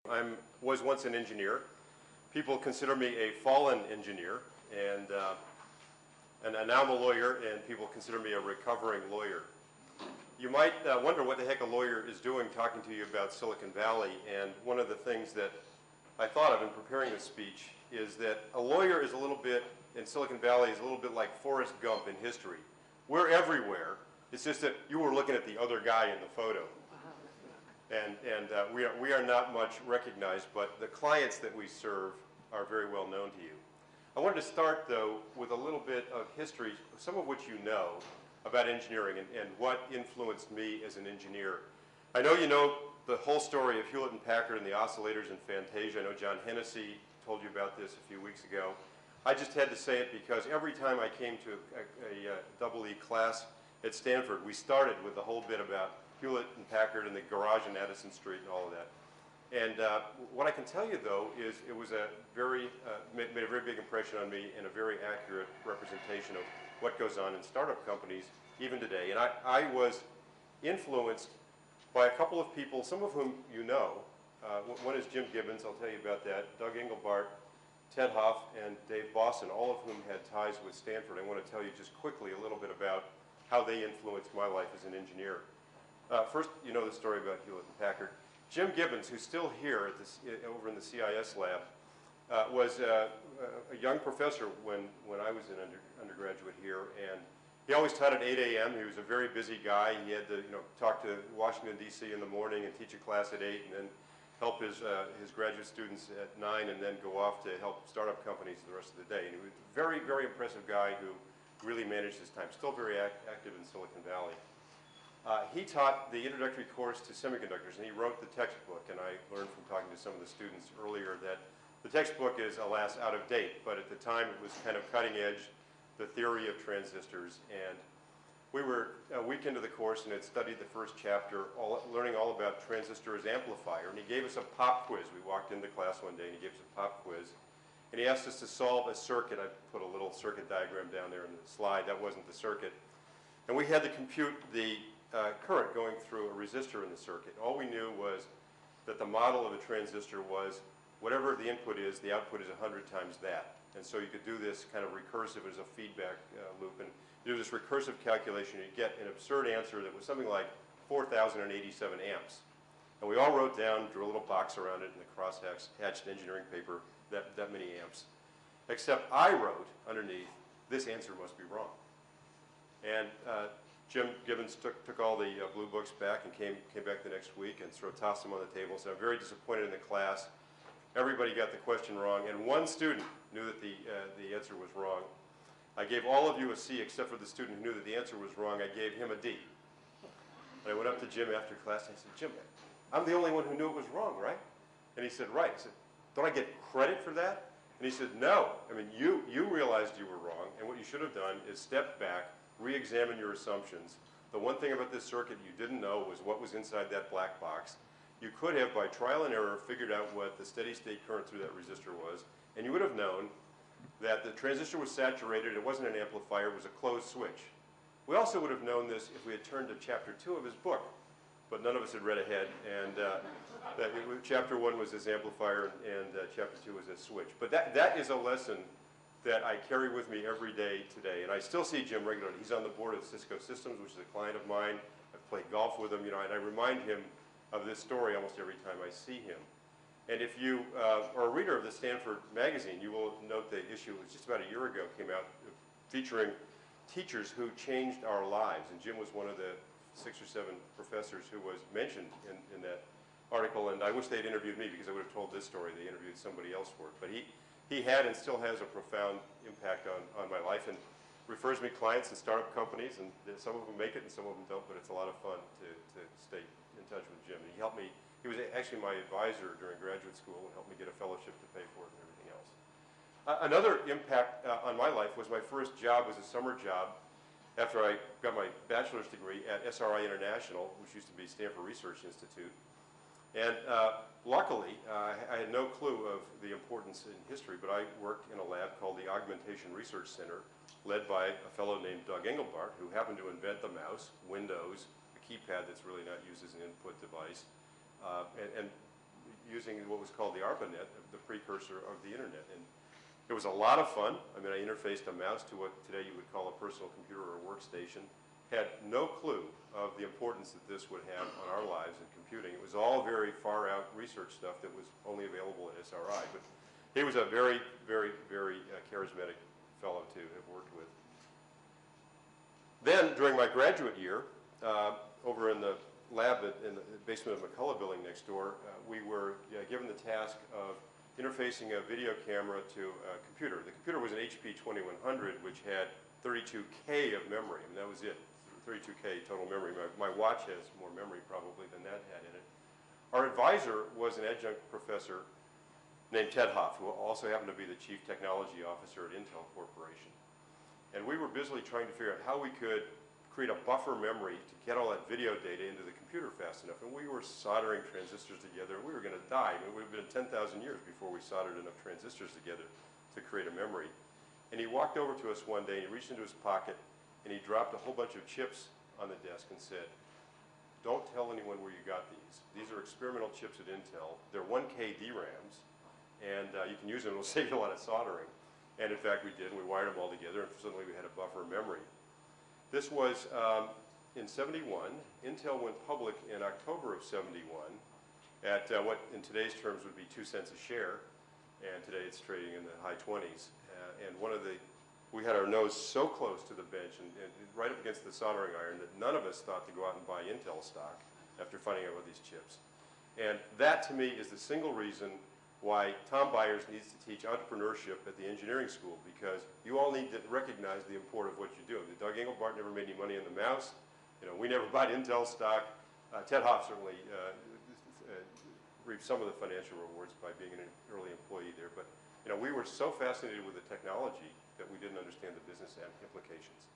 I was once an engineer. People consider me a fallen engineer, and now I'm a lawyer, and people consider me a recovering lawyer. You might wonder what the heck a lawyer is doing talking to you about Silicon Valley, and one of the things that I thought of in preparing this speech is that a lawyer is a little bit, in Silicon Valley, is a little bit like Forrest Gump in history. We're everywhere. It's just that you were looking at the other guy in the photo. And we are not much recognized, but the clients that we serve are very well known to you. I wanted to start, though, with a little bit of history, some of which you know about engineering and what influenced me as an engineer. I know you know the whole story of Hewlett & Packard and the oscillators and Fantasia. I know John Hennessy told you about this a few weeks ago. I just had to say it because every time I came to a double E class at Stanford, we started with the whole bit about Hewlett & Packard and the garage in Addison Street and all of that. And what I can tell you, though, is it was a very, made a very big impression on me and a very accurate representation of what goes on in startup companies even today. And I was influenced by a couple of people, some of whom you know. One is Jim Gibbons, I'll tell you about that, Doug Engelbart, Ted Hoff, and Dave Boston, all of whom had ties with Stanford. I want to tell you just quickly a little bit about how they influenced my life as an engineer. First, you know the story about Hewlett & Packard. Jim Gibbons, who's still here at this, over in the CIS lab, was a young professor when I was an undergraduate here, and he always taught at 8 a.m. He was a very busy guy. He had to talk to Washington, D.C. in the morning and teach a class at 8 and then help his graduate students at 9 and then go off to help startup companies the rest of the day. And he was a very, very impressive guy who really managed his time, still very active in Silicon Valley. He taught the introductory course to semiconductors, and he wrote the textbook. And I learned from talking to some of the students earlier that the textbook is, alas, out of date, but at the time it was kind of cutting edge, the theory of transistors. And we were a week into the course and had studied the first chapter, learning all about transistor as amplifier. And he gave us a pop quiz. We walked into class one day and he gave us a pop quiz. And he asked us to solve a circuit. I put a little circuit diagram down there in the slide. That wasn't the circuit. And we had to compute the current going through a resistor in the circuit. All we knew was that the model of a transistor was whatever the input is, the output is 100 times that. And so you could do this kind of recursive as a feedback loop. And you do this recursive calculation, you get an absurd answer that was something like 4,087 amps. And we all wrote down, drew a little box around it in the cross-hatched engineering paper, that many amps. Except I wrote underneath, this answer must be wrong. And Jim Gibbons took all the blue books back and came back the next week and sort of tossed them on the table. So I'm very disappointed in the class. Everybody got the question wrong, and one student knew that the answer was wrong. I gave all of you a C except for the student who knew that the answer was wrong. I gave him a D. And I went up to Jim after class and I said, Jim, I'm the only one who knew it was wrong, right? And he said, right. I said, don't I get credit for that? And he said, no. I mean, you realized you were wrong, and what you should have done is step back, re-examine your assumptions. The one thing about this circuit you didn't know was what was inside that black box. You could have, by trial and error, figured out what the steady state current through that resistor was, and you would have known that the transistor was saturated, it wasn't an amplifier, it was a closed switch. We also would have known this if we had turned to chapter 2 of his book, but none of us had read ahead, and chapter 1 was this amplifier, and chapter 2 was this switch. But that is a lesson that I carry with me every day today, and I still see Jim regularly. He's on the board of Cisco Systems, which is a client of mine. I've played golf with him, and I remind him of this story almost every time I see him. And if you are a reader of the Stanford magazine, you will note the issue, it was just about a year ago, came out featuring teachers who changed our lives. And Jim was one of the 6 or 7 professors who was mentioned in that article. And I wish they'd interviewed me because I would have told this story. They interviewed somebody else for it. But he had and still has a profound impact on my life and refers me clients and startup companies. And some of them make it and some of them don't, but it's a lot of fun to stay in touch with Jim. And he helped me. He was actually my advisor during graduate school and helped me get a fellowship to pay for it and everything else. Another impact on my life was my first job was a summer job after I got my bachelor's degree at SRI International, which used to be Stanford Research Institute. And luckily, I had no clue of the importance in history, but I worked in a lab called the Augmentation Research Center, led by a fellow named Doug Engelbart, who happened to invent the mouse, Windows, a keypad that's really not used as an input device. And using what was called the ARPANET, the precursor of the internet. And it was a lot of fun. I mean, I interfaced a mouse to what today you would call a personal computer or a workstation. Had no clue of the importance that this would have on our lives in computing. It was all very far out research stuff that was only available at SRI. But he was a very, very, very charismatic fellow to have worked with. Then, during my graduate year, over in the lab in the basement of McCullough building next door, we were given the task of interfacing a video camera to a computer. The computer was an HP 2100, which had 32K of memory, and that was it, 32K total memory. My watch has more memory probably than that had in it. Our advisor was an adjunct professor named Ted Hoff, who also happened to be the chief technology officer at Intel Corporation. And we were busily trying to figure out how we could create a buffer memory to get all that video data into the computer fast enough. And we were soldering transistors together, and we were going to die. I mean, it would have been 10,000 years before we soldered enough transistors together to create a memory. And he walked over to us one day, and he reached into his pocket, and he dropped a whole bunch of chips on the desk and said, "Don't tell anyone where you got these. These are experimental chips at Intel. They're 1K DRAMs, and you can use them. It'll save you a lot of soldering." And in fact, we did, and we wired them all together, and suddenly we had a buffer memory. This was in 71. Intel went public in October of 71 at what in today's terms would be 2 cents a share, and today it's trading in the high 20s. And we had our nose so close to the bench and right up against the soldering iron that none of us thought to go out and buy Intel stock after finding out about these chips. And that, to me, is the single reason why Tom Byers needs to teach entrepreneurship at the engineering school, because you all need to recognize the import of what you do. Doug Engelbart never made any money on the mouse. You know, we never bought Intel stock. Ted Hoff certainly reaped some of the financial rewards by being an early employee there. But you know, we were so fascinated with the technology that we didn't understand the business implications.